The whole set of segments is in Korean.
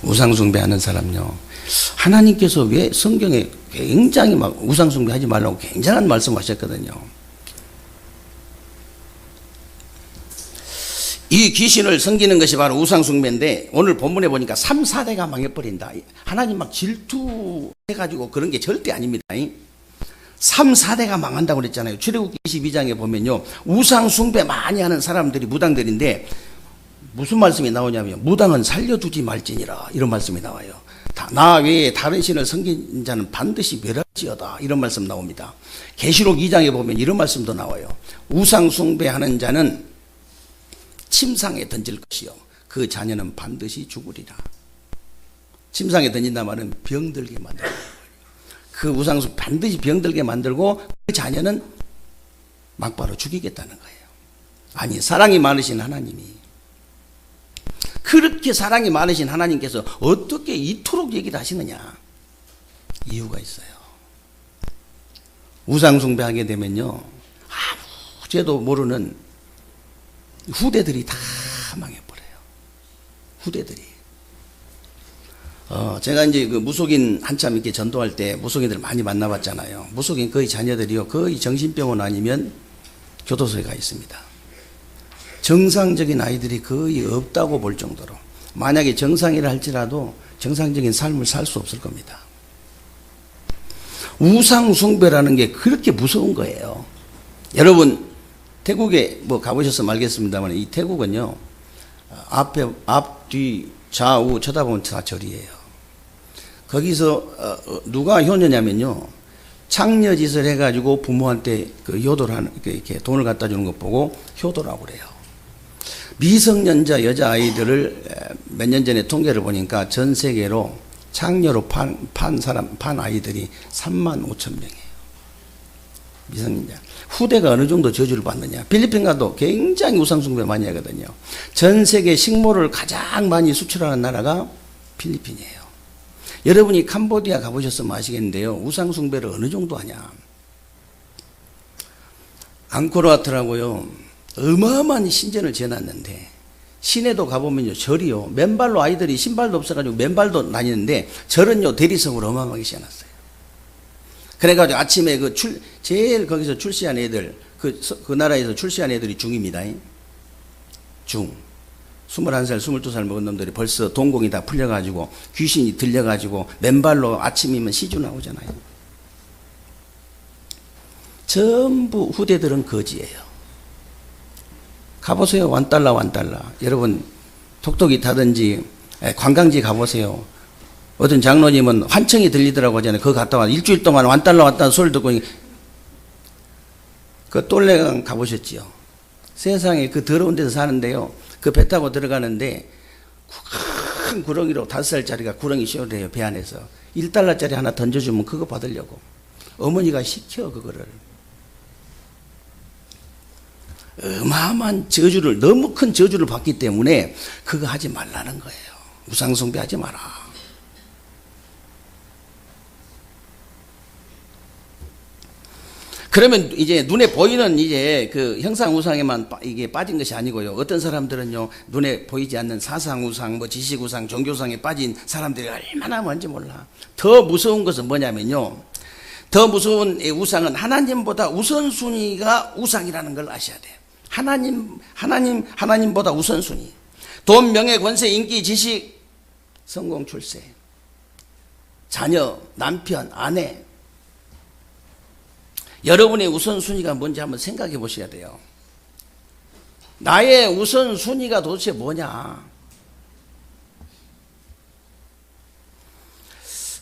우상숭배하는 사람요, 하나님께서 왜 성경에 굉장히 막 우상숭배하지 말라고 굉장한 말씀하셨거든요. 이 귀신을 섬기는 것이 바로 우상숭배인데, 오늘 본문에 보니까 3, 4대가 망해버린다. 하나님 막 질투해가지고 그런 게 절대 아닙니다. 3, 4대가 망한다고 그랬잖아요. 출애굽기 22장에 보면요, 우상숭배 많이 하는 사람들이 무당들인데 무슨 말씀이 나오냐면, 무당은 살려두지 말지니라, 이런 말씀이 나와요. 나 외에 다른 신을 섬긴 자는 반드시 멸할지어다, 이런 말씀 나옵니다. 계시록 2장에 보면 이런 말씀도 나와요. 우상숭배하는 자는 침상에 던질 것이요, 그 자녀는 반드시 죽으리라. 침상에 던진다 말은 병들게 만들고, 그 우상숭 반드시 병들게 만들고 그 자녀는 막바로 죽이겠다는 거예요. 아니, 사랑이 많으신 하나님이, 그렇게 사랑이 많으신 하나님께서 어떻게 이토록 얘기를 하시느냐? 이유가 있어요. 우상숭배하게 되면요, 아무 죄도 모르는 후대들이 다 망해버려요. 후대들이. 제가 이제 그 무속인 한참 이렇게 전도할 때 무속인들 많이 만나봤잖아요. 무속인 거의 자녀들이요, 거의 정신병원 아니면 교도소에 가 있습니다. 정상적인 아이들이 거의 없다고 볼 정도로, 만약에 정상이라 할지라도 정상적인 삶을 살 수 없을 겁니다. 우상숭배라는 게 그렇게 무서운 거예요. 여러분, 태국에 뭐 가보셔서 알겠습니다만, 이 태국은요, 앞, 뒤, 좌우 쳐다보면 다 절이에요. 거기서 누가 효녀냐면요, 창녀짓을 해가지고 부모한테 그 효도를 하는, 이렇게 돈을 갖다 주는 것 보고 효도라고 그래요. 미성년자 여자아이들을 몇 년 전에 통계를 보니까 전 세계로 창녀로 판 아이들이 35,000명이에요. 미성년자. 후대가 어느 정도 저주를 받느냐. 필리핀 가도 굉장히 우상숭배 많이 하거든요. 전 세계 식모를 가장 많이 수출하는 나라가 필리핀이에요. 여러분이 캄보디아 가보셨으면 아시겠는데요, 우상숭배를 어느 정도 하냐. 앙코르와트라고요, 어마어마한 신전을 지어놨는데, 시내도 가보면요, 절이요, 맨발로 아이들이 신발도 없어가지고 맨발도 다니는데, 절은요, 대리석으로 어마어마하게 지어놨어요. 그래가지고 아침에 제일 거기서 출시한 애들, 그 나라에서 출시한 애들이 중입니다. 중. 21살, 22살 먹은 놈들이 벌써 동공이 다 풀려가지고 귀신이 들려가지고 맨발로 아침이면 시주 나오잖아요. 전부 후대들은 거지예요. 가보세요. 완달라. 여러분, 톡톡이 타든지 관광지 가보세요. 어떤 장로님은 환청이 들리더라고 하잖아요. 그거 갔다 와 일주일 동안 완달라 왔다 소리 듣고, 그 똘레강 가보셨지요? 세상에 그 더러운 데서 사는데요, 그 배 타고 들어가는데 큰 구렁이로 5살짜리가 구렁이 씌워대요. 배 안에서 $1짜리 하나 던져주면 그거 받으려고 어머니가 시켜. 그거를 어마어마한 저주를, 너무 큰 저주를 받기 때문에 그거 하지 말라는 거예요. 우상숭배 하지 마라. 그러면 이제 눈에 보이는 이제 그 형상우상에만 이게 빠진 것이 아니고요. 어떤 사람들은요, 눈에 보이지 않는 사상우상, 뭐 지식우상, 종교우상에 빠진 사람들이 얼마나 많은지 몰라. 더 무서운 것은 뭐냐면요, 더 무서운 우상은 하나님보다 우선순위가 우상이라는 걸 아셔야 돼요. 하나님보다 우선순위. 돈, 명예, 권세, 인기, 지식, 성공, 출세, 자녀, 남편, 아내. 여러분의 우선순위가 뭔지 한번 생각해 보셔야 돼요. 나의 우선순위가 도대체 뭐냐?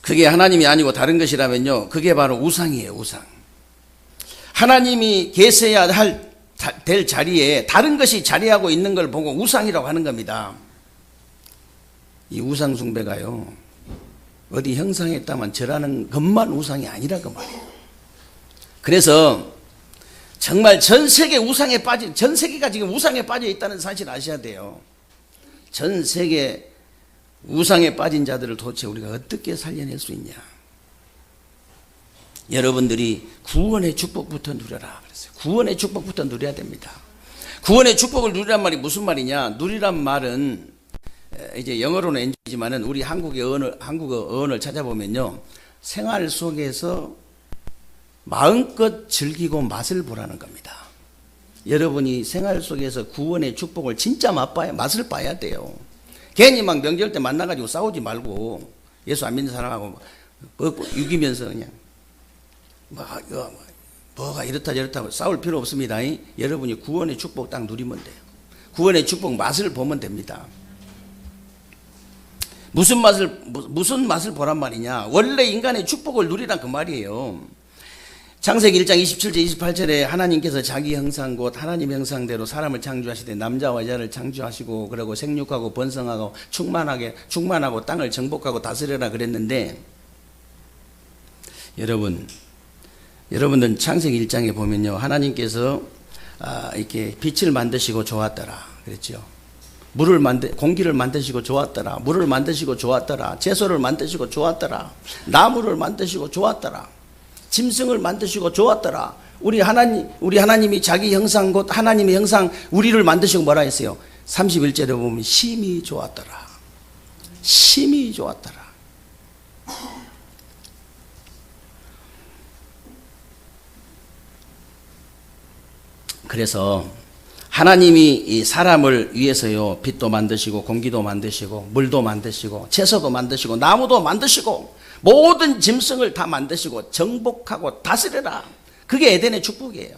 그게 하나님이 아니고 다른 것이라면요, 그게 바로 우상이에요. 우상. 하나님이 계셔야 될 자리에 다른 것이 자리하고 있는 걸 보고 우상이라고 하는 겁니다. 이 우상숭배가요, 어디 형상했다만 절하는 것만 우상이 아니라고 말이에요. 그래서 정말 전 세계가 지금 우상에 빠져 있다는 사실을 아셔야 돼요. 전 세계 우상에 빠진 자들을 도대체 우리가 어떻게 살려낼 수 있냐. 여러분들이 구원의 축복부터 누려라 그랬어요. 구원의 축복부터 누려야 됩니다. 구원의 축복을 누리란 말이 무슨 말이냐. 누리란 말은 이제 영어로는 enjoy지만은 우리 한국어 어원을 찾아보면요. 생활 속에서 마음껏 즐기고 맛을 보라는 겁니다. 여러분이 생활 속에서 구원의 축복을 진짜 맛을 봐야 돼요. 괜히 막 명절 때 만나가지고 싸우지 말고 예수 안 믿는 사람하고 유기면서 그냥 뭐가 이렇다 저렇다 싸울 필요 없습니다. 여러분이 구원의 축복 딱 누리면 돼요. 구원의 축복 맛을 보면 됩니다. 무슨 맛을 보란 말이냐? 원래 인간의 축복을 누리란 그 말이에요. 창세기 1장 27절 28절에 하나님께서 자기 형상 곧 하나님 형상대로 사람을 창조하시되 남자와 여자를 창조하시고 그리고 생육하고 번성하고 충만하고 땅을 정복하고 다스려라 그랬는데, 여러분들 창세기 1장에 보면요, 하나님께서 이렇게 빛을 만드시고 좋았더라 그랬죠. 공기를 만드시고 좋았더라. 물을 만드시고 좋았더라. 채소를 만드시고 좋았더라. 나무를 만드시고 좋았더라. 짐승을 만드시고 좋았더라. 우리 하나님이 자기 형상 곧 하나님의 형상 우리를 만드시고 뭐라 했어요? 31절에 보면 심히 좋았더라. 심히 좋았더라. 그래서 하나님이 이 사람을 위해서요, 빛도 만드시고 공기도 만드시고 물도 만드시고 채소도 만드시고 나무도 만드시고 모든 짐승을 다 만드시고 정복하고 다스려라. 그게 에덴의 축복이에요.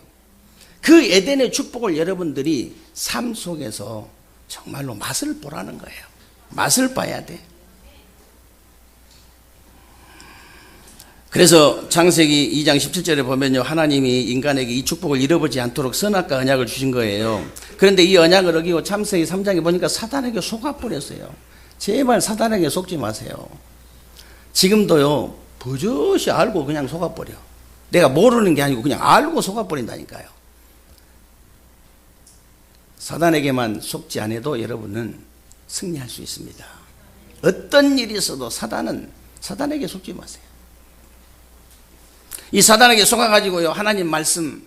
그 에덴의 축복을 여러분들이 삶 속에서 정말로 맛을 보라는 거예요. 맛을 봐야 돼. 그래서 창세기 2장 17절에 보면요, 하나님이 인간에게 이 축복을 잃어버리지 않도록 선악과 언약을 주신 거예요. 그런데 이 언약을 어기고 창세기 3장에 보니까 사단에게 속아버렸어요. 제발 사단에게 속지 마세요. 지금도요, 버젓이 알고 그냥 속아버려. 내가 모르는 게 아니고 그냥 알고 속아버린다니까요. 사단에게만 속지 않아도 여러분은 승리할 수 있습니다. 어떤 일이 있어도 사단에게 속지 마세요. 이 사단에게 속아가지고요, 하나님 말씀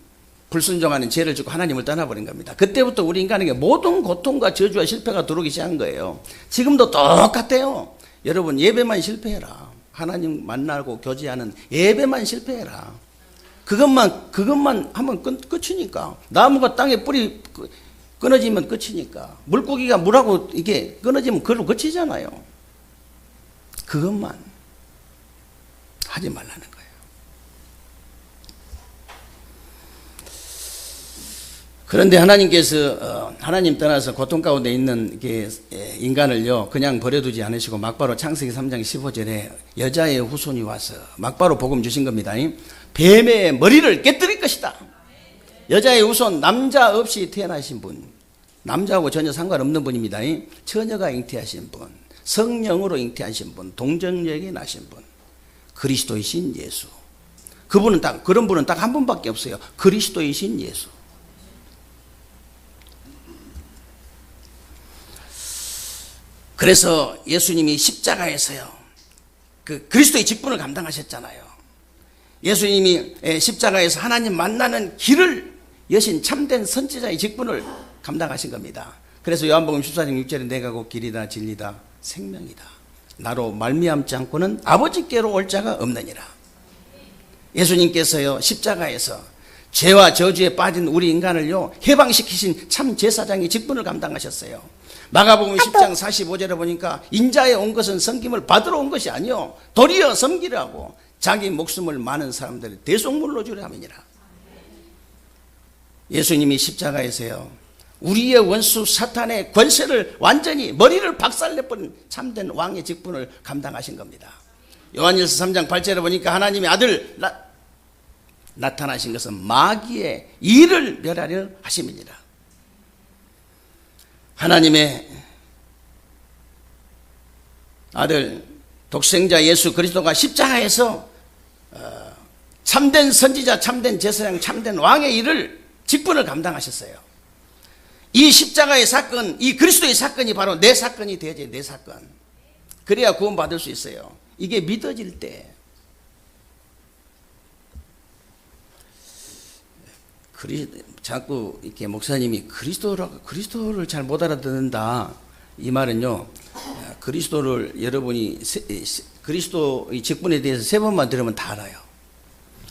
불순종하는 죄를 짓고 하나님을 떠나버린 겁니다. 그때부터 우리 인간에게 모든 고통과 저주와 실패가 들어오기 시작한 거예요. 지금도 똑같아요. 여러분, 예배만 실패해라. 하나님 만나고 교제하는 예배만 실패해라. 그것만 하면 끝이니까. 나무가 땅에 뿌리 끊어지면 끝이니까. 물고기가 물하고 이게 끊어지면 그걸로 끝이잖아요. 그것만 하지 말라는 거예요. 그런데 하나님께서 하나님 떠나서 고통 가운데 있는 인간을요, 그냥 버려두지 않으시고 막바로 창세기 3장 15절에 여자의 후손이 와서 막바로 복음 주신 겁니다. 뱀의 머리를 깨뜨릴 것이다. 여자의 후손, 남자 없이 태어나신 분, 남자하고 전혀 상관없는 분입니다. 처녀가 잉태하신 분, 성령으로 잉태하신 분, 동정녀에게 나신 분, 그리스도이신 예수. 그런 분은 딱 한 분밖에 없어요. 그리스도이신 예수. 그래서 예수님이 십자가에서요, 그 그리스도의 직분을 감당하셨잖아요. 예수님이 십자가에서 하나님 만나는 길을 여신 참된 선지자의 직분을 감당하신 겁니다. 그래서 요한복음 14장 6절에 내가 곧 길이다 진리다 생명이다. 나로 말미암지 않고는 아버지께로 올 자가 없느니라. 예수님께서요, 십자가에서 죄와 저주에 빠진 우리 인간을요, 해방시키신 참 제사장의 직분을 감당하셨어요. 마가복음 10장 45절에 보니까 인자에 온 것은 섬김을 받으러 온 것이 아니요 도리어 섬기라고 자기 목숨을 많은 사람들의 대속물로 주려 함이니라. 예수님이 십자가에서요, 우리의 원수 사탄의 권세를 완전히 머리를 박살내버린 참된 왕의 직분을 감당하신 겁니다. 요한일서 3장 8절에 보니까 하나님의 아들 나타나신 것은 마귀의 일을 멸하려 하심이니라. 하나님의 아들 독생자 예수 그리스도가 십자가에서 참된 선지자, 참된 제사장, 참된 왕의 일을 직분을 감당하셨어요. 이 십자가의 사건, 이 그리스도의 사건이 바로 내 사건이 되어야지. 내 사건. 그래야 구원받을 수 있어요. 이게 믿어질 때. 자꾸 이렇게 목사님이 그리스도를 잘 못 알아듣는다, 이 말은요, 그리스도를 여러분이 그리스도의 직분에 대해서 3번만 들으면 다 알아요.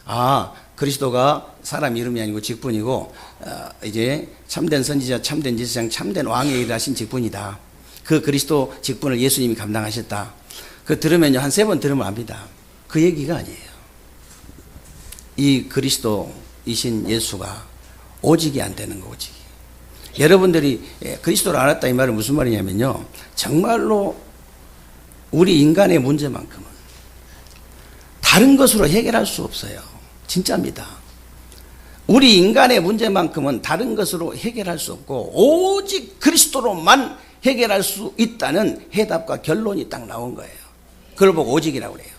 아, 그리스도가 사람 이름이 아니고 직분이고 이제 참된 선지자, 참된 제사장, 참된 왕에 일하신 직분이다. 그 그리스도 직분을 예수님이 감당하셨다. 그 들으면요, 한 3번 들으면 압니다. 그 얘기가 아니에요. 이 그리스도이신 예수가 오직이 안 되는 거, 오직이. 여러분들이 그리스도를 알았다 이 말은 무슨 말이냐면요, 정말로 우리 인간의 문제만큼은 다른 것으로 해결할 수 없어요. 진짜입니다. 우리 인간의 문제만큼은 다른 것으로 해결할 수 없고 오직 그리스도로만 해결할 수 있다는 해답과 결론이 딱 나온 거예요. 그걸 보고 오직이라고 그래요.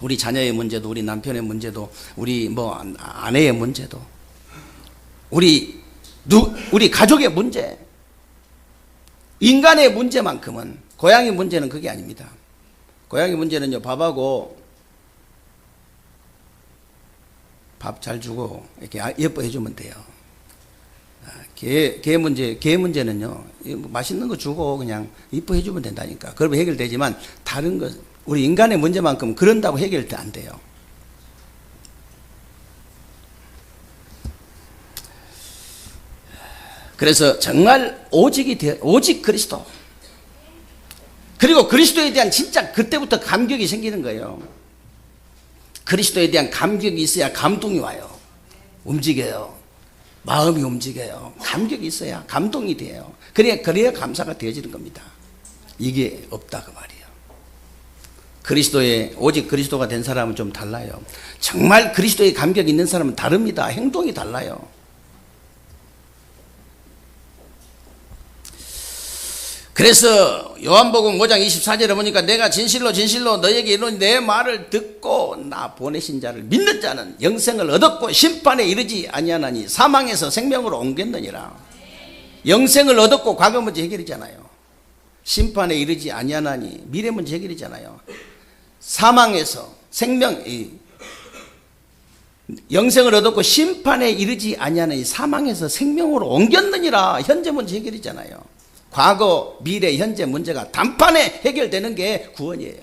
우리 자녀의 문제도, 우리 남편의 문제도, 우리 아내의 문제도, 우리 가족의 문제, 인간의 문제만큼은, 고양이 문제는 그게 아닙니다. 고양이 문제는요, 밥하고 밥 잘 주고 이렇게 예뻐해 주면 돼요. 개 문제는요, 맛있는 거 주고 그냥 예뻐해 주면 된다니까. 그러면 해결되지만 다른 것, 우리 인간의 문제만큼 그런다고 해결돼 안 돼요. 그래서 정말 오직 그리스도, 그리고 그리스도에 대한 진짜 그때부터 감격이 생기는 거예요. 그리스도에 대한 감격이 있어야 감동이 와요. 움직여요. 마음이 움직여요. 감격이 있어야 감동이 돼요. 그래야 감사가 되어지는 겁니다. 이게 없다 그 말이에요. 오직 그리스도가 된 사람은 좀 달라요. 정말 그리스도의 감격이 있는 사람은 다릅니다. 행동이 달라요. 그래서 요한복음 5장 24절에 보니까 내가 진실로 너에게 이르노니 내 말을 듣고 나 보내신 자를 믿는 자는 영생을 얻었고 심판에 이르지 아니하나니 사망에서 생명으로 옮겼느니라. 영생을 얻었고 과거 문제 해결이잖아요. 심판에 이르지 아니하나니 미래 문제 해결이잖아요. 사망에서 영생을 얻었고 심판에 이르지 아니하나니 사망에서 생명으로 옮겼느니라. 현재 문제 해결이잖아요. 과거, 미래, 현재 문제가 단판에 해결되는 게 구원이에요.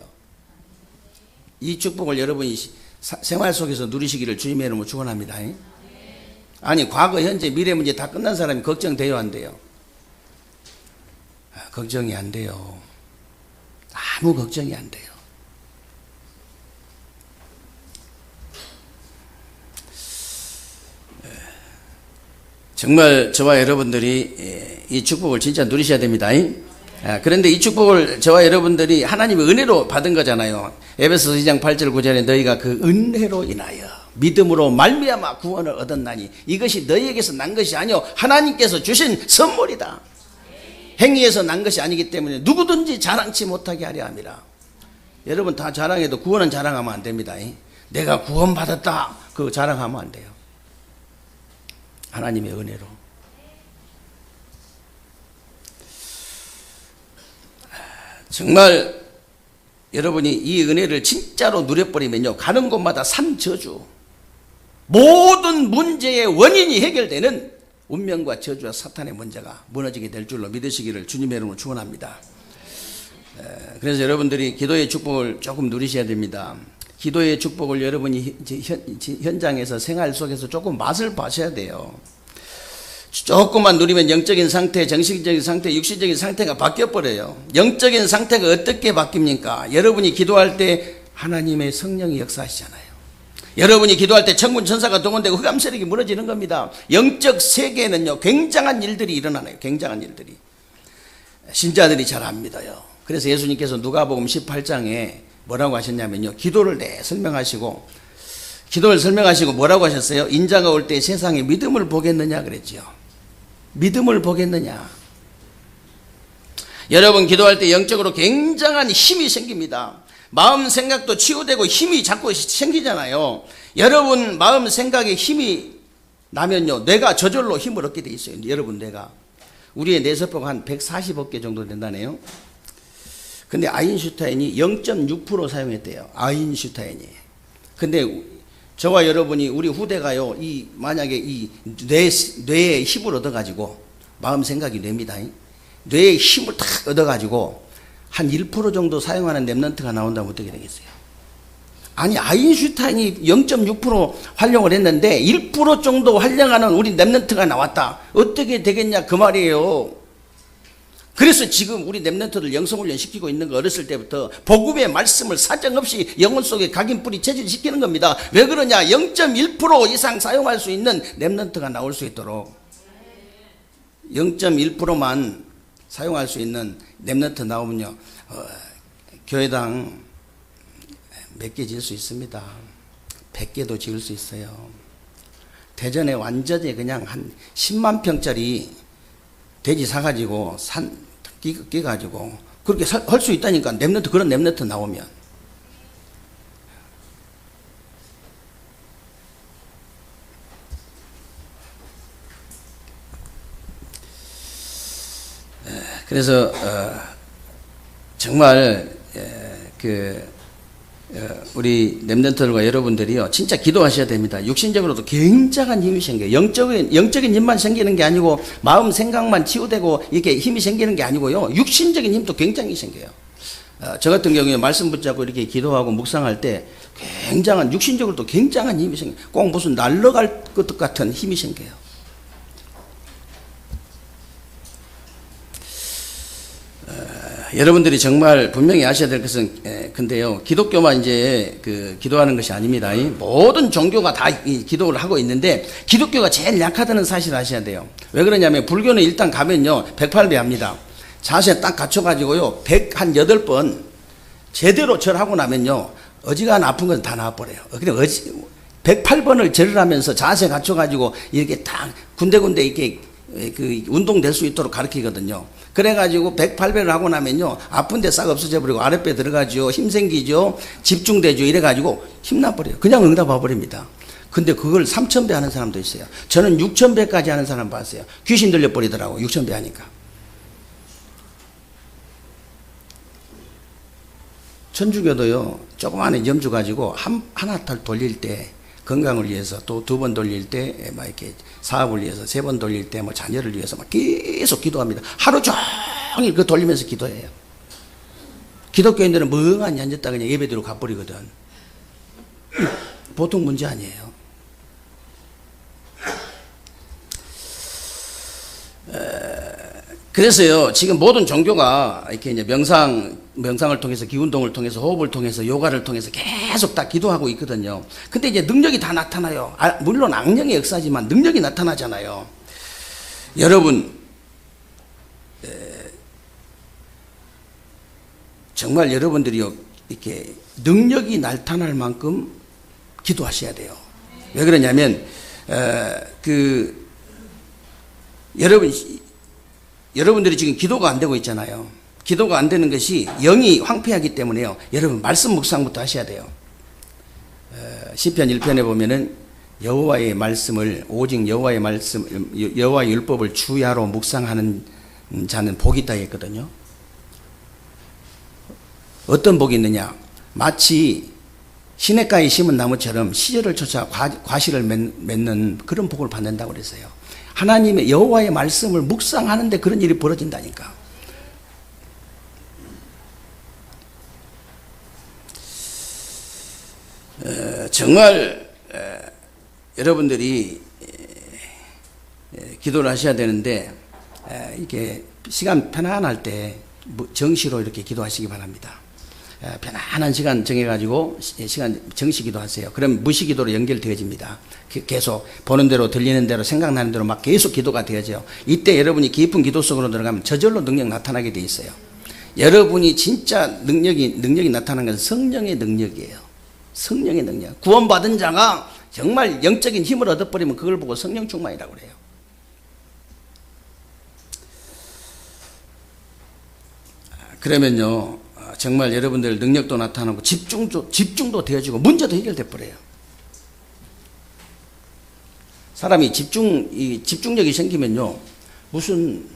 이 축복을 여러분이 생활 속에서 누리시기를 주님의 이름으로 축원합니다. 아니, 과거, 현재, 미래 문제 다 끝난 사람이 걱정돼요, 안 돼요? 걱정이 안 돼요. 아무 걱정이 안 돼요. 정말 저와 여러분들이 이 축복을 진짜 누리셔야 됩니다. 그런데 이 축복을 저와 여러분들이 하나님의 은혜로 받은 거잖아요. 에베소서 2장 8절 9절에 너희가 그 은혜로 인하여 믿음으로 말미암아 구원을 얻었나니 이것이 너희에게서 난 것이 아니요 하나님께서 주신 선물이다. 행위에서 난 것이 아니기 때문에 누구든지 자랑치 못하게 하려 함이라. 여러분 다 자랑해도 구원은 자랑하면 안 됩니다. 내가 구원받았다 그거 자랑하면 안 돼요. 하나님의 은혜로. 정말 여러분이 이 은혜를 진짜로 누려버리면요, 가는 곳마다 산저주, 모든 문제의 원인이 해결되는 운명과 저주와 사탄의 문제가 무너지게 될 줄로 믿으시기를 주님의 이름으로 축원합니다. 그래서 여러분들이 기도의 축복을 조금 누리셔야 됩니다. 기도의 축복을 여러분이 현장에서 생활 속에서 조금 맛을 봐셔야 돼요. 조금만 누리면 영적인 상태, 정신적인 상태, 육신적인 상태가 바뀌어버려요. 영적인 상태가 어떻게 바뀝니까? 여러분이 기도할 때 하나님의 성령이 역사하시잖아요. 여러분이 기도할 때 천군 천사가 동원되고 흑암 세력이 무너지는 겁니다. 영적 세계에는요, 굉장한 일들이 일어나요. 굉장한 일들이. 신자들이 잘 압니다요. 그래서 예수님께서 누가복음 18장에 뭐라고 하셨냐면요, 기도를 설명하시고 뭐라고 하셨어요? 인자가 올 때 세상에 믿음을 보겠느냐 그랬죠. 믿음을 보겠느냐. 여러분 기도할 때 영적으로 굉장한 힘이 생깁니다. 마음 생각도 치유되고 힘이 자꾸 생기잖아요. 여러분 마음 생각에 힘이 나면요, 뇌가 저절로 힘을 얻게 돼 있어요. 여러분 뇌가. 우리의 뇌세포가 한 140억 개 정도 된다네요. 근데 아인슈타인이 0.6% 사용했대요. 아인슈타인이. 근데 저와 여러분이 우리 후대가요, 만약에 이 뇌의 힘을 얻어가지고, 마음 생각이 뇌입니다. 뇌의 힘을 탁 얻어가지고 한 1% 정도 사용하는 랩런트가 나온다면 어떻게 되겠어요? 아니, 아인슈타인이 0.6% 활용을 했는데 1% 정도 활용하는 우리 랩런트가 나왔다. 어떻게 되겠냐 그 말이에요. 그래서 지금 우리 랩런트들 영성훈련 시키고 있는 거, 어렸을 때부터 복음의 말씀을 사정없이 영혼 속에 각인뿌리 체질시키는 겁니다. 왜 그러냐? 0.1% 이상 사용할 수 있는 랩런트가 나올 수 있도록 0.1%만 사용할 수 있는 랩런트 나오면요, 교회당 몇 개 지을 수 있습니다. 100개도 지을 수 있어요. 대전에 완전히 그냥 한 10만 평짜리 돼지 사가지고 산 끼가지고 그렇게 할 수 있다니까. 랩런트, 그런 랩런트 나오면. 그래서 정말 우리 랩런트들과 여러분들이요, 진짜 기도하셔야 됩니다. 육신적으로도 굉장한 힘이 생겨요. 영적인 힘만 생기는 게 아니고 마음 생각만 치유되고 이렇게 힘이 생기는 게 아니고요, 육신적인 힘도 굉장히 생겨요. 저 같은 경우에 말씀 붙잡고 이렇게 기도하고 묵상할 때 굉장한, 육신적으로도 굉장한 힘이 생겨요. 꼭 무슨 날아갈 것 같은 힘이 생겨요. 여러분들이 정말 분명히 아셔야 될 것은, 근데요, 기독교만 이제 기도하는 것이 아닙니다. 모든 종교가 다 기도를 하고 있는데 기독교가 제일 약하다는 사실을 아셔야 돼요. 왜 그러냐면 불교는 일단 가면요 108배 합니다. 자세 딱 갖춰가지고요 108번 제대로 절하고 나면요 어지간한 아픈 건 다 나와버려요. 근데 108번을 절을 하면서 자세 갖춰가지고 이렇게 딱 군데군데 이렇게 운동될 수 있도록 가르치거든요. 그래가지고 108배를 하고 나면요 아픈데 싹 없어져 버리고 아랫배 들어가죠, 힘 생기죠, 집중되죠. 이래가지고 힘나버려요. 그냥 응답 와버립니다. 근데 그걸 3000배 하는 사람도 있어요. 저는 6000배까지 하는 사람 봤어요. 귀신 들려버리더라고, 6000배 하니까. 천주교도요 조그마한 염주 가지고 하나 달 돌릴 때 건강을 위해서, 또 2번 돌릴 때 막 이렇게 사업을 위해서, 3번 돌릴 때 뭐 자녀를 위해서 막 계속 기도합니다. 하루 종일 그 돌리면서 기도해요. 기독교인들은 멍하니 앉았다 그냥 예배드리고 가버리거든. 보통 문제 아니에요. 그래서요 지금 모든 종교가 이렇게 이제 명상을 통해서, 기운동을 통해서, 호흡을 통해서, 요가를 통해서 계속 다 기도하고 있거든요. 근데 이제 능력이 다 나타나요. 물론 악령의 역사지만 능력이 나타나잖아요. 여러분, 정말 여러분들이요 이렇게 능력이 나타날 만큼 기도하셔야 돼요. 왜 그러냐면 여러분들이 지금 기도가 안 되고 있잖아요. 기도가 안 되는 것이 영이 황폐하기 때문에요. 여러분 말씀 묵상부터 하셔야 돼요. 시편 1편에 보면은 여호와의 말씀을, 오직 여호와의 말씀, 여호와의 율법을 주야로 묵상하는 자는 복이 있다 했거든요. 어떤 복이 있느냐? 마치 시냇가에 심은 나무처럼 시절을 쫓아 과실을 맺는 그런 복을 받는다고 그랬어요. 하나님의 여호와의 말씀을 묵상하는데 그런 일이 벌어진다니까. 정말 여러분들이 기도를 하셔야 되는데 이게 시간 편안할 때 정시로 이렇게 기도하시기 바랍니다. 편안한 시간 정해가지고 시간 정시 기도하세요. 그럼 무시 기도로 연결되어집니다. 계속 보는 대로, 들리는 대로, 생각나는 대로 막 계속 기도가 되어져요. 이때 여러분이 깊은 기도 속으로 들어가면 저절로 능력 나타나게 돼 있어요. 여러분이 진짜 능력이 나타나는 것은 성령의 능력이에요. 성령의 능력. 구원받은 자가 정말 영적인 힘을 얻어버리면 그걸 보고 성령 충만이라고 그래요. 그러면요 정말 여러분들 능력도 나타나고 집중도 되어지고 문제도 해결돼 버려요. 사람이 집중력이 생기면요 무슨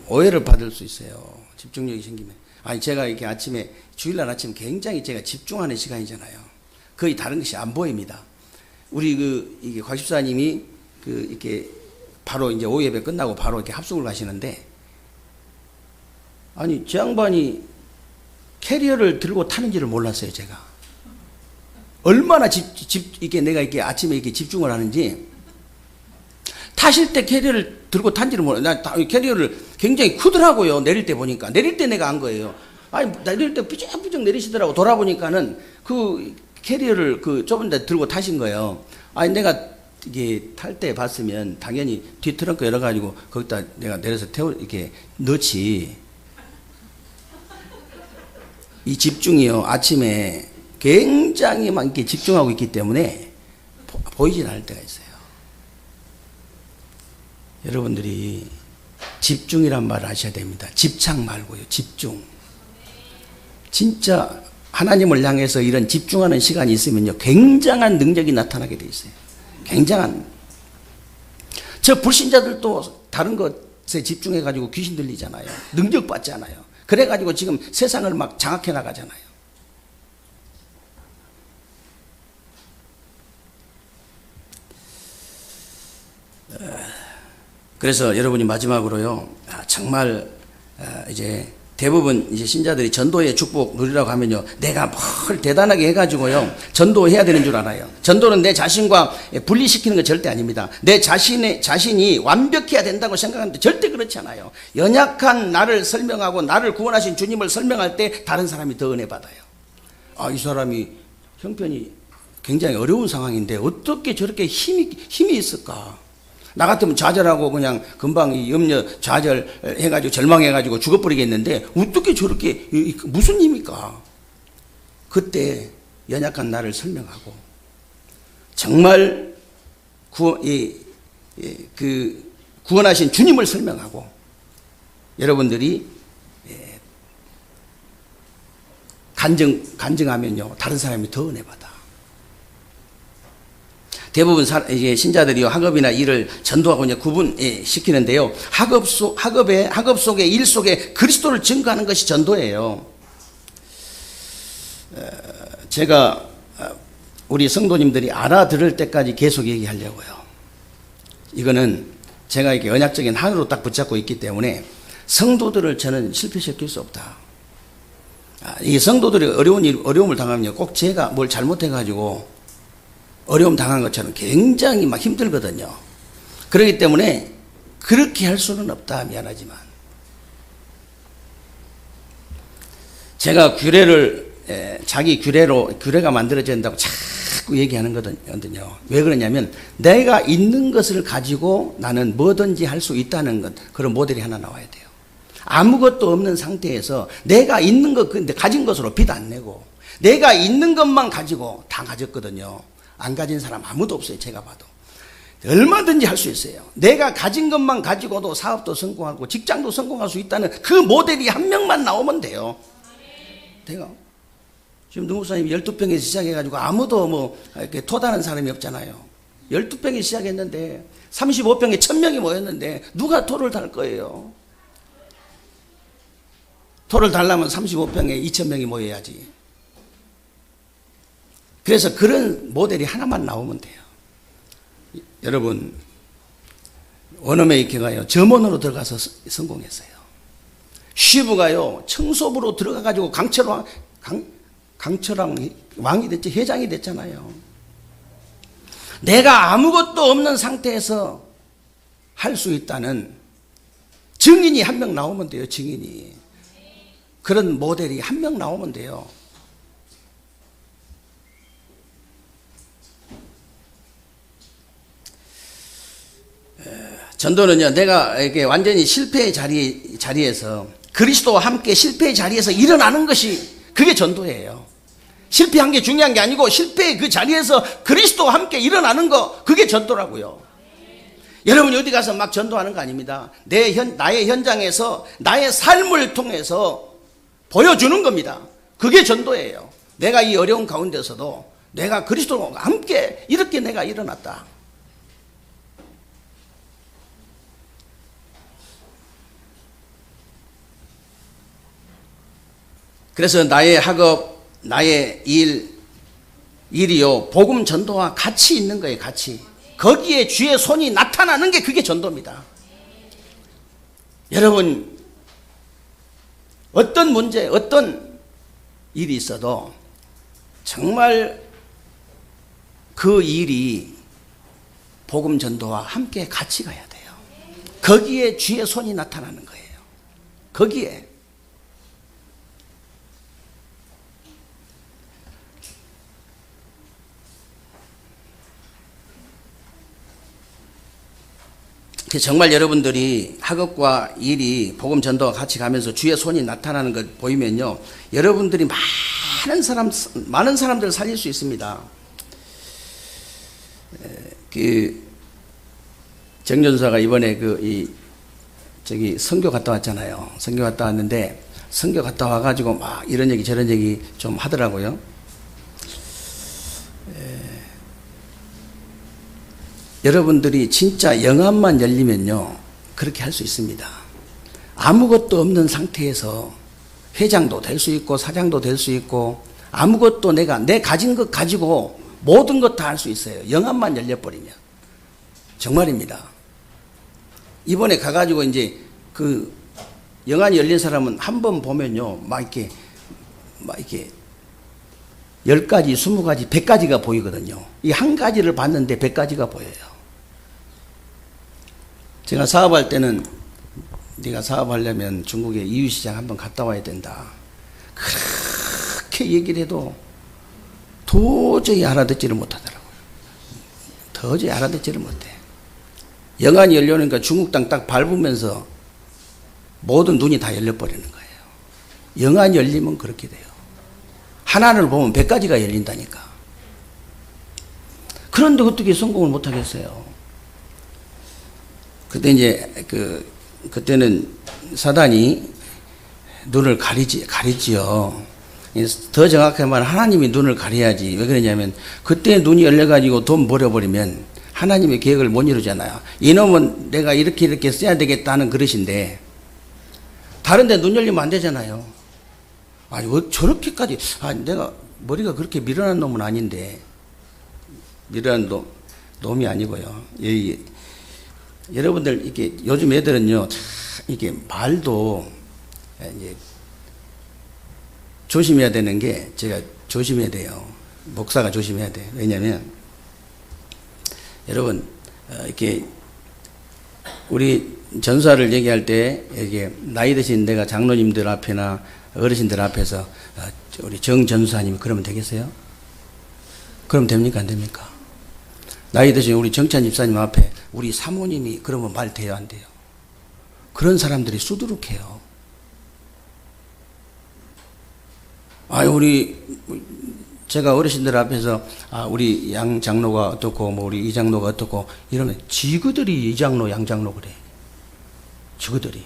오해를 받을 수 있어요. 집중력이 생기면. 아니 제가 이렇게 아침에, 주일날 아침 굉장히 제가 집중하는 시간이잖아요. 거의 다른 것이 안 보입니다. 우리 이게 곽집사님이 이렇게 바로 이제 오후 예배 끝나고 바로 이렇게 합숙을 가시는데 아니, 제 양반이 캐리어를 들고 타는지를 몰랐어요, 제가. 얼마나 이게 내가 이렇게 아침에 이렇게 집중을 하는지. 타실 때 캐리어를 들고 탄지를 몰라요. 나 캐리어를 굉장히 크더라고요. 내릴 때 보니까. 내릴 때 내가 안 거예요. 아니, 내릴 때 삐쩍삐쩍 내리시더라고. 돌아보니까는 그 캐리어를 그 좁은 데 들고 타신 거예요. 아니, 내가 이게 탈 때 봤으면 당연히 뒤 트렁크 열어가지고 거기다 내가 내려서 이렇게 넣지. 이 집중이요. 아침에 굉장히 막 이렇게 집중하고 있기 때문에 보이진 않을 때가 있어요. 여러분들이 집중이란 말을 하셔야 됩니다. 집착 말고요. 집중. 진짜 하나님을 향해서 이런 집중하는 시간이 있으면요, 굉장한 능력이 나타나게 돼 있어요. 굉장한. 저 불신자들도 다른 것에 집중해가지고 귀신 들리잖아요. 능력 받잖아요. 그래가지고 지금 세상을 막 장악해 나가잖아요. 그래서 여러분이 마지막으로요, 정말 이제 대부분 이제 신자들이 전도의 축복 누리라고 하면요, 내가 뭘 대단하게 해가지고요 전도해야 되는 줄 알아요. 전도는 내 자신과 분리시키는 건 절대 아닙니다. 내 자신이 완벽해야 된다고 생각하는데 절대 그렇지 않아요. 연약한 나를 설명하고 나를 구원하신 주님을 설명할 때 다른 사람이 더 은혜 받아요. 아, 이 사람이 형편이 굉장히 어려운 상황인데 어떻게 저렇게 힘이 있을까? 나 같으면 좌절하고 그냥 금방 이 염려 좌절 해가지고 절망해가지고 죽어버리겠는데 어떻게 저렇게 무슨 힘입니까? 그때 연약한 나를 설명하고 정말 구원하신 주님을 설명하고 여러분들이 간증하면요 다른 사람이 더 은혜 받아. 대부분 이제 신자들이 학업이나 일을 전도하고 이제 구분시키는데요. 학업 속에 일 속에 그리스도를 증거하는 것이 전도예요. 제가 우리 성도님들이 알아들을 때까지 계속 얘기하려고요. 이거는 제가 이렇게 언약적인 한으로 딱 붙잡고 있기 때문에 성도들을 저는 실패시킬 수 없다. 이 성도들이 어려움을 당하면 꼭 제가 뭘 잘못해가지고 어려움 당한 것처럼 굉장히 막 힘들거든요. 그렇기 때문에 그렇게 할 수는 없다. 미안하지만. 제가 자기 규례가 만들어져야 된다고 자꾸 얘기하는 거거든요. 왜 그러냐면 내가 있는 것을 가지고 나는 뭐든지 할 수 있다는 것, 그런 모델이 하나 나와야 돼요. 아무것도 없는 상태에서 내가 있는 것, 가진 것으로 빚 안 내고 내가 있는 것만 가지고 다 가졌거든요. 안 가진 사람 아무도 없어요. 제가 봐도. 얼마든지 할 수 있어요. 내가 가진 것만 가지고도 사업도 성공하고 직장도 성공할 수 있다는 그 모델이 한 명만 나오면 돼요. 내가 지금 능국사님이 12평에서 시작해가지고 아무도 뭐 이렇게 토다는 사람이 없잖아요. 12평에 시작했는데 35평에 1000명이 모였는데 누가 토를 달 거예요? 토를 달려면 35평에 2000명이 모여야지. 그래서 그런 모델이 하나만 나오면 돼요. 여러분, 원어메이커가요 점원으로 들어가서 성공했어요. 쉬브가요 청소부로 들어가가지고 강철왕 왕이 됐죠. 회장이 됐잖아요. 내가 아무것도 없는 상태에서 할 수 있다는 증인이 한 명 나오면 돼요. 증인이. 그런 모델이 한 명 나오면 돼요. 전도는요, 내가 이렇게 완전히 실패의 자리에서 그리스도와 함께 실패의 자리에서 일어나는 것이 그게 전도예요. 실패한 게 중요한 게 아니고 실패의 그 자리에서 그리스도와 함께 일어나는 거, 그게 전도라고요. 여러분이 어디 가서 막 전도하는 거 아닙니다. 나의 현장에서 나의 삶을 통해서 보여주는 겁니다. 그게 전도예요. 내가 이 어려운 가운데서도 내가 그리스도와 함께 이렇게 내가 일어났다. 그래서 나의 학업, 나의 일이요, 복음 전도와 같이 있는 거예요, 같이. 거기에 주의 손이 나타나는 게 그게 전도입니다. 여러분, 어떤 문제, 어떤 일이 있어도 정말 그 일이 복음 전도와 함께 같이 가야 돼요. 거기에 주의 손이 나타나는 거예요. 거기에. 정말 여러분들이 학업과 일이 복음 전도와 같이 가면서 주의 손이 나타나는 걸 보이면요, 여러분들이 많은 사람들을 살릴 수 있습니다. 정전사가 이번에 선교 갔다 왔잖아요. 선교 갔다 왔는데, 선교 갔다 와가지고 막 이런 얘기 저런 얘기 좀 하더라고요. 여러분들이 진짜 영안만 열리면요, 그렇게 할 수 있습니다. 아무것도 없는 상태에서 회장도 될 수 있고 사장도 될 수 있고, 아무것도 내 가진 것 가지고 모든 것 다 할 수 있어요. 영안만 열려버리면. 정말입니다. 이번에 가가지고 이제 영안이 열린 사람은 한 번 보면요, 막 이렇게 10가지, 20가지, 100가지가 보이거든요. 이 한 가지를 봤는데 100가지가 보여요. 제가 사업할 때는 네가 사업하려면 중국에 이유시장 한번 갔다 와야 된다. 그렇게 얘기를 해도 도저히 알아듣지를 못하더라고요. 도저히 알아듣지를 못해. 영안이 열려니까 중국 땅 딱 밟으면서 모든 눈이 다 열려버리는 거예요. 영안이 열리면 그렇게 돼요. 하나를 보면 100가지가 열린다니까. 그런데 어떻게 성공을 못하겠어요? 그때 이제 그때는 사단이 눈을 가리지요. 더 정확하게 말하면 하나님이 눈을 가려야지. 왜 그러냐면 그때 눈이 열려가지고 돈 버려버리면 하나님의 계획을 못 이루잖아요. 이놈은 내가 이렇게 써야 되겠다는 그릇인데 다른 데 눈 열리면 안 되잖아요. 아니, 왜 저렇게까지, 내가 머리가 그렇게 미련한 놈은 아닌데, 미련한 놈이 아니고요. 여러분들, 이렇게, 요즘 애들은요, 이게 말도, 이제, 조심해야 되는 게, 제가 조심해야 돼요. 목사가 조심해야 돼요. 왜냐면, 여러분, 이렇게, 우리 전사를 얘기할 때, 이게, 나이 드신 내가 장로님들 앞에나, 어르신들 앞에서 우리 정 전사님이 그러면 되겠어요? 그럼 됩니까? 안 됩니까? 나이 드신 우리 정찬 집사님 앞에 우리 사모님이 그러면 말 돼요? 안 돼요? 그런 사람들이 수두룩해요. 제가 어르신들 앞에서 우리 양 장로가 어떻고 우리 이 장로가 어떻고 이러면 지그들이 이 장로 양 장로 그래. 지그들이.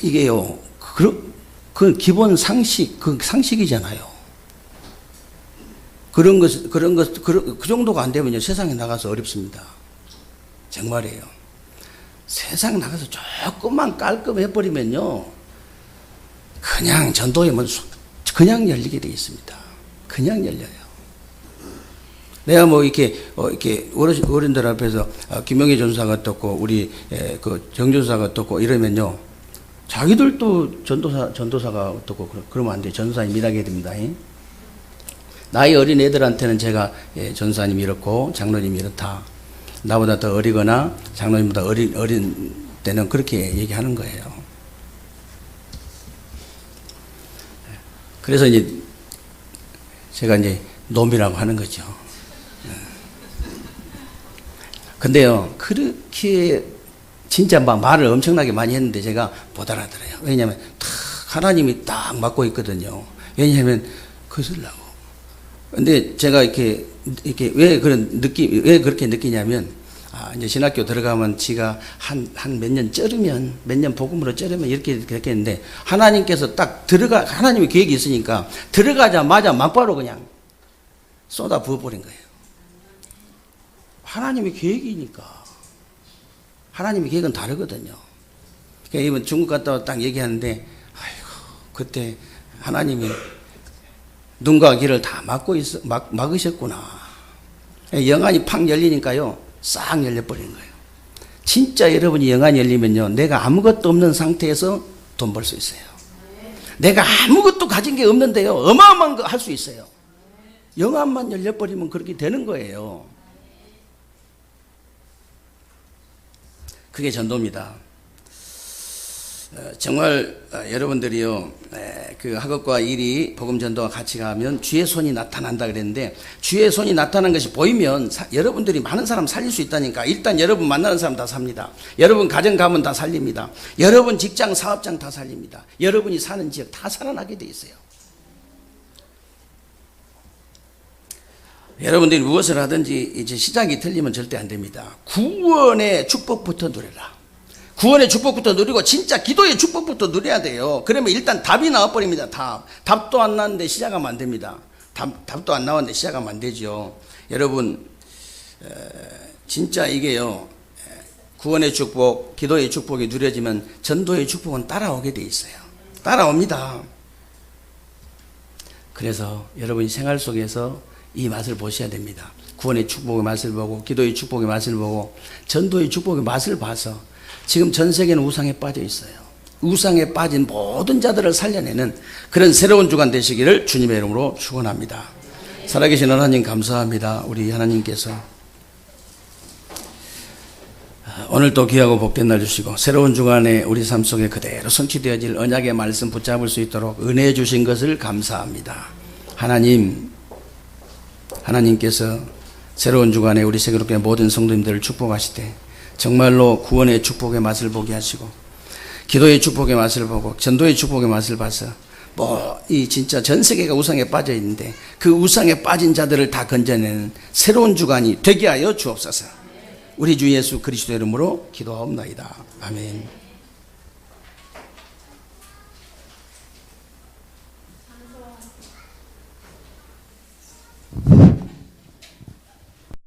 이게요, 그 기본 상식, 상식이잖아요. 그 정도가 안 되면요, 세상에 나가서 어렵습니다. 정말이에요. 세상 나가서 조금만 깔끔해버리면요, 그냥 전도의 문, 그냥 열리게 되어 있습니다. 그냥 열려요. 내가 이렇게 어른들 앞에서 김영희 전사가 어떻고, 우리 정전사가 어떻고 이러면요, 자기들도 전도사가 어떻고 그러면 안 돼. 전도사님 일하게 됩니다. 나이 어린 애들한테는 제가 전도사님이 이렇고 장로님이 이렇다. 나보다 더 어리거나 장로님보다 어린 때는 그렇게 얘기하는 거예요. 그래서 이제 제가 이제 놈이라고 하는 거죠. 근데요, 그렇게 진짜 막 말을 엄청나게 많이 했는데 제가 못 알아들어요. 왜냐하면 하나님이 딱 맡고 있거든요. 왜냐하면 거슬라고. 근데 제가 왜 그렇게 느끼냐면, 이제 신학교 들어가면 지가 한 몇 년 쩔으면, 몇 년 복음으로 쩔으면 이렇게 했는데, 하나님께서 하나님의 계획이 있으니까 들어가자마자 막바로 그냥 쏟아 부어버린 거예요. 하나님의 계획이니까. 하나님의 계획은 다르거든요. 그러니까 이번 중국 갔다 와 딱 얘기하는데, 그때 하나님이 눈과 귀를 다 막으셨구나. 영안이 팍 열리니까요, 싹 열려버리는 거예요. 진짜 여러분이 영안이 열리면요, 내가 아무것도 없는 상태에서 돈 벌 수 있어요. 내가 아무것도 가진 게 없는데요, 어마어마한 거 할 수 있어요. 영안만 열려버리면 그렇게 되는 거예요. 그게 전도입니다. 정말 여러분들이요, 그 학업과 일이 복음 전도와 같이 가면 주의 손이 나타난다 그랬는데, 주의 손이 나타난 것이 보이면 여러분들이 많은 사람 살릴 수 있다니까. 일단 여러분 만나는 사람 다 삽니다. 여러분 가정 가면 다 살립니다. 여러분 직장 사업장 다 살립니다. 여러분이 사는 지역 다 살아나게 돼 있어요. 여러분들이 무엇을 하든지 이제 시작이 틀리면 절대 안 됩니다. 구원의 축복부터 누려라. 구원의 축복부터 누리고 진짜 기도의 축복부터 누려야 돼요. 그러면 일단 답이 나와버립니다. 답도 안 나왔는데 시작하면 안 됩니다. 답도 안 나왔는데 시작하면 안 되죠. 여러분, 진짜 이게요, 구원의 축복, 기도의 축복이 누려지면 전도의 축복은 따라오게 돼 있어요. 따라옵니다. 그래서 여러분이 생활 속에서 이 맛을 보셔야 됩니다. 구원의 축복의 맛을 보고, 기도의 축복의 맛을 보고, 전도의 축복의 맛을 봐서. 지금 전 세계는 우상에 빠져 있어요. 우상에 빠진 모든 자들을 살려내는 그런 새로운 주간 되시기를 주님의 이름으로 축원합니다. 살아계신 하나님 감사합니다. 우리 하나님께서 오늘도 귀하고 복된 날 주시고, 새로운 주간에 우리 삶 속에 그대로 성취되어질 언약의 말씀 붙잡을 수 있도록 은혜 주신 것을 감사합니다. 하나님께서 새로운 주간에 우리 세계롭게 모든 성도님들을 축복하시되, 정말로 구원의 축복의 맛을 보게 하시고, 기도의 축복의 맛을 보고, 전도의 축복의 맛을 봐서 이 진짜 전 세계가 우상에 빠져 있는데 그 우상에 빠진 자들을 다 건져내는 새로운 주간이 되게 하여 주옵소서. 우리 주 예수 그리스도 이름으로 기도하옵나이다. 아멘.